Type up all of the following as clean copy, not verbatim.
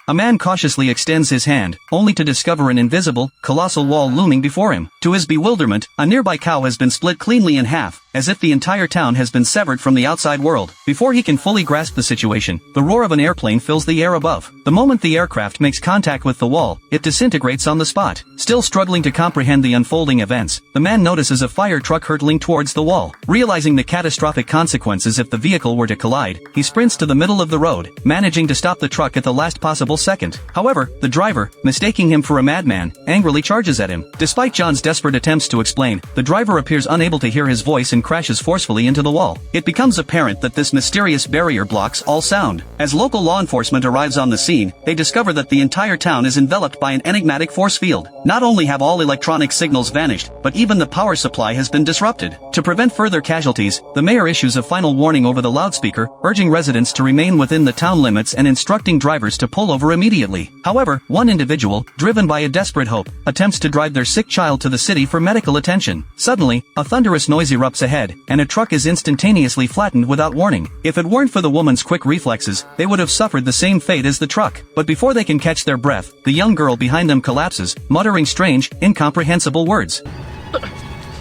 A man cautiously extends his hand, only to discover an invisible, colossal wall looming before him. To his bewilderment, a nearby cow has been split cleanly in half, as if the entire town has been severed from the outside world. Before he can fully grasp the situation, the roar of an airplane fills the air above. The moment the aircraft makes contact with the wall, it disintegrates on the spot. Still struggling to comprehend the unfolding events, the man notices a fire truck hurtling towards the wall. Realizing the catastrophic consequences if the vehicle were to collide, he sprints to the middle of the road, managing to stop the truck at the last possible second. However, the driver, mistaking him for a madman, angrily charges at him. Despite John's desperate attempts to explain, the driver appears unable to hear his voice and crashes forcefully into the wall. It becomes apparent that this mysterious barrier blocks all sound. As local law enforcement arrives on the scene, they discover that the entire town is enveloped by an enigmatic force field. Not only have all electronic signals vanished, but even the power supply has been disrupted. To prevent further casualties, the mayor issues a final warning over the loudspeaker, urging residents to remain within the town limits and instructing drivers to pull over immediately. However, one individual, driven by a desperate hope, attempts to drive their sick child to the city for medical attention. Suddenly, a thunderous noise erupts ahead, and a truck is instantaneously flattened without warning. If it weren't for the woman's quick reflexes, they would have suffered the same fate as the truck. But before they can catch their breath, the young girl behind them collapses, muttering strange, incomprehensible words.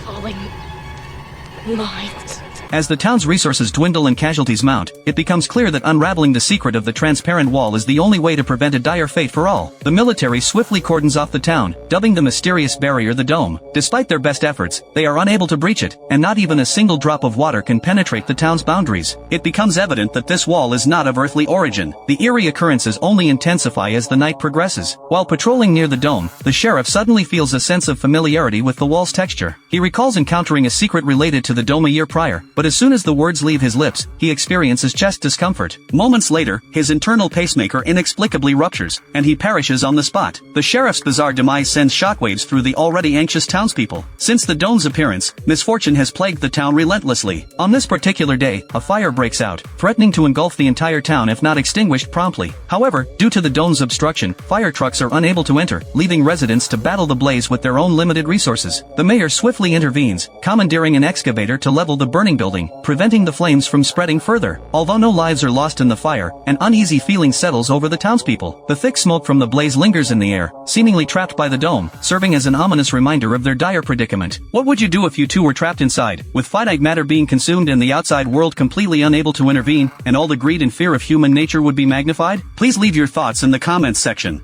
Falling lines. As the town's resources dwindle and casualties mount, it becomes clear that unraveling the secret of the transparent wall is the only way to prevent a dire fate for all. The military swiftly cordons off the town, dubbing the mysterious barrier the Dome. Despite their best efforts, they are unable to breach it, and not even a single drop of water can penetrate the town's boundaries. It becomes evident that this wall is not of earthly origin. The eerie occurrences only intensify as the night progresses. While patrolling near the Dome, the sheriff suddenly feels a sense of familiarity with the wall's texture. He recalls encountering a secret related to the Dome a year prior, but as soon as the words leave his lips, he experiences chest discomfort. Moments later, his internal pacemaker inexplicably ruptures, and he perishes on the spot. The sheriff's bizarre demise sends shockwaves through the already anxious townspeople. Since the Dome's appearance, misfortune has plagued the town relentlessly. On this particular day, a fire breaks out, threatening to engulf the entire town if not extinguished promptly. However, due to the Dome's obstruction, fire trucks are unable to enter, leaving residents to battle the blaze with their own limited resources. The mayor swiftly intervenes, commandeering an excavator to level the burning building, preventing the flames from spreading further. Although no lives are lost in the fire, an uneasy feeling settles over the townspeople. The thick smoke from the blaze lingers in the air, seemingly trapped by the Dome, serving as an ominous reminder of their dire predicament. What would you do if you too were trapped inside, with finite matter being consumed and the outside world completely unable to intervene, and all the greed and fear of human nature would be magnified? Please leave your thoughts in the comments section.